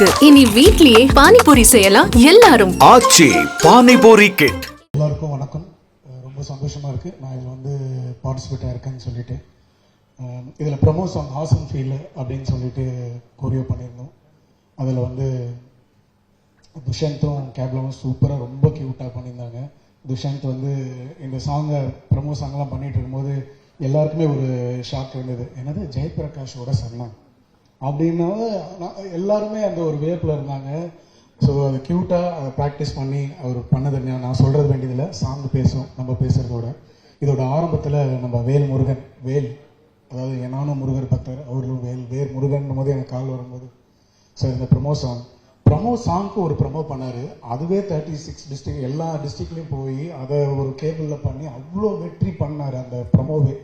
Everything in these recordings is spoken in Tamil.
இருக்கு. இனி வீட்லயே பானிபூரி செய்யலாம் எல்லாரும். ஆச்சி பானிபூரி கிட். எல்லாருக்கும் வணக்கம். ரொம்ப சந்தோஷமா இருக்கு நான் இதுல வந்து பார்ட்டிசிபேட் ஆயிருக்கேன்னு சொல்லிட்டு. இதுல ப்ரமோ சாங் ஆசம் ஃபீல் அப்படின்னு சொல்லிட்டு கொரியோ பண்ணியிருந்தோம். அதில் வந்து துஷாந்தும் கேப்லாவும் சூப்பராக ரொம்ப க்யூட்டாக பண்ணியிருந்தாங்க. துஷாந்த் வந்து இந்த சாங்கை ப்ரமோ சாங்லாம் பண்ணிட்டு இருக்கும்போது எல்லாருக்குமே ஒரு ஷாக் இருந்தது. என்னது ஜெயபிரகாஷோட சன்னா அப்படின்னா எல்லாருமே அந்த ஒரு வேப்பில் இருந்தாங்க. ஸோ அது க்யூட்டாக அதை ப்ராக்டிஸ் பண்ணி அவர் பண்ணது நான் சொல்கிறது வேண்டியதில்லை. சாங் பேசும் நம்ம பேசுகிறதோட இதோட ஆரம்பத்தில் நம்ம வேல் முருகன் அதாவது நானும் முருகர் பக்தர், அவர்களும் வேல் முருகன் போது எனக்கு கால் வரும்போது ஸோ இந்த ப்ரமோ சாங்க்கு ஒரு ப்ரமோ பண்ணார். அதுவே 36 டிஸ்ட்ரிக்ட் எல்லா டிஸ்ட்ரிக்ட்லேயும் போய் அதை ஒரு கேபிளில் பண்ணி அவ்வளோ வெற்றி பண்ணார் அந்த ப்ரமோவே.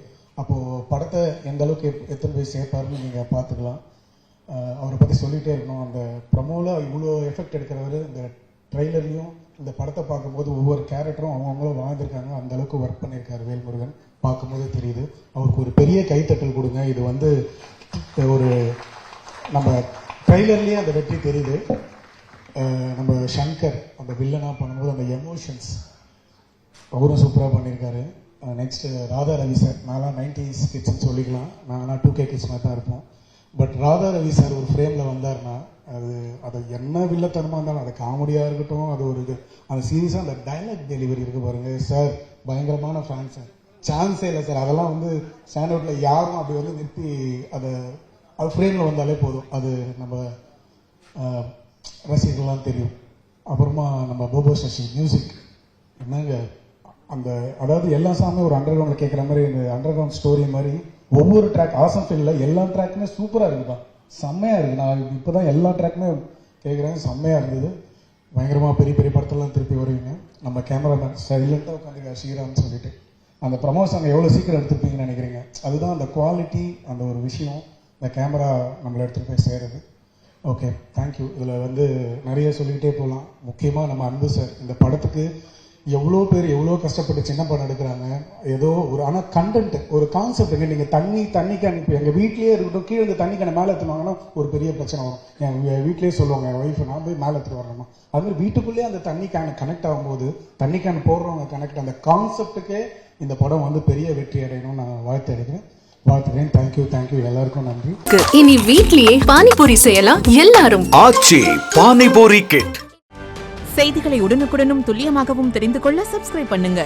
அப்போது படத்தை எந்த அளவுக்கு எத்தனை போய் சேர்ப்பாருன்னு நீங்கள் பார்த்துக்கலாம். அவரை பற்றி சொல்லிகிட்டே இருக்கணும். அந்த ப்ரமோவில் இவ்வளோ எஃபெக்ட் எடுக்கிறவர் இந்த ட்ரெய்லர்லையும் இந்த படத்தை பார்க்கும்போது ஒவ்வொரு கேரக்டரும் அவங்களும் வாழ்ந்துருக்காங்க. அந்த அளவுக்கு ஒர்க் பண்ணியிருக்காரு வேல்முருகன். பார்க்கும்போது தெரியுது. அவருக்கு ஒரு பெரிய கைத்தட்டல் கொடுங்க. இது வந்து ஒரு நம்ம ட்ரெய்லர்லேயே அந்த வெற்றி தெரியுது. நம்ம சங்கர் அந்த வில்லனாக பண்ணும்போது அந்த எமோஷன்ஸ் அவரும் சூப்பராக பண்ணியிருக்காரு. Next Radha Ravi sir. நான்லாம் 90s கிட்ஸ்ன்னு சொல்லிக்கலாம், நாங்கள்லாம் 2K கிட்ஸ் மாதிரி தான் இருப்போம். பட் ராதா ரவி சார் ஒரு ஃப்ரேமில் வந்தார்னா அது என்ன வில்லத்தனமாக இருந்தாலும், அது காமெடியாக இருக்கட்டும், அது ஒரு இது அந்த சீரியஸாக அந்த டைலாக் டெலிவரி இருக்குது பாருங்கள் சார், பயங்கரமான ஃபேன் சார். சான்ஸே இல்லை சார். அதெல்லாம் வந்து ஸ்டாண்ட் அவுட்டில் யாரும் அப்படி வந்து நிறுத்தி அது ஃப்ரேமில் வந்தாலே போதும். அது நம்ம ரசிகர்கள்லாம் தெரியும். அப்புறமா நம்ம போபோ சசி மியூசிக் என்னங்க அந்த அதாவது எல்லா சாமே ஒரு அண்டர் கிரவுண்டில் கேட்குற மாதிரி இந்த அண்டர் கிரவுண்ட் ஸ்டோரி மாதிரி ஒவ்வொரு ட்ராக் ஆசம் ஃபீல்டில் எல்லா ட்ராக்குமே சூப்பராக இருக்குப்பா, செம்மையாக இருக்குது. நான் இப்போ தான் எல்லா ட்ராக்குமே கேட்குறேன், செம்மையாக இருந்தது. பயங்கரமாக பெரிய பெரிய படத்தெல்லாம் திருப்பி வருவீங்க. நம்ம கேமராமேன் சைலண்ட்டாக உட்காந்துருக்காரு ஸ்ரீராம்னு சொல்லிட்டு. அந்த ப்ரமோஷன் எவ்வளோ சீக்கிரம் எடுத்துருப்பீங்கன்னு நினைக்கிறீங்க. அதுதான் அந்த குவாலிட்டி, அந்த ஒரு விஷயம் இந்த கேமரா நம்மளை எடுத்துகிட்டு போய் சேருது. Okay, thank you. இதில் வந்து நிறைய சொல்லிக்கிட்டே போகலாம். முக்கியமாக நம்ம அன்பு சார் இந்த படத்துக்கு எவ்வளோ பேர் எவ்வளோ கஷ்டப்பட்டு சின்ன படம் எடுக்கிறாங்க. ஏதோ ஒரு ஆனால் கண்டென்ட் ஒரு கான்செப்ட்டுக்கு நீங்கள் தண்ணிக்கு அனுப்பி எங்கள் வீட்லேயே இருக்கட்டும், கீழே இந்த தண்ணிக்கான மேலே எடுத்துனாங்கன்னா ஒரு பெரிய பிரச்சனை வரும். என் வீட்லேயே சொல்லுவாங்க என் ஒய்ஃபை, நான் போய் மேலே எடுத்துகிட்டு வரணுமா. அதுமாதிரி வீட்டுக்குள்ளேயே அந்த தண்ணிக்கான கனெக்ட் ஆகும்போது தண்ணிக்கான போடுறவங்க கனெக்ட் அந்த கான்செப்டுக்கே இந்த படம் வந்து பெரிய வெற்றி அடையணும்னு நான் வாழ்த்துறேன். தேங்க்யூ எல்லாருக்கும் நன்றி. இனி வீட்லயே பானிபூரி செய்யலாம் எல்லாரும். ஆச்சி பானிபூரி கிட். செய்திகளை உடனுக்குடனும் துல்லியமாகவும் தெரிந்து கொள்ள சப்ஸ்கிரைப் பண்ணுங்க.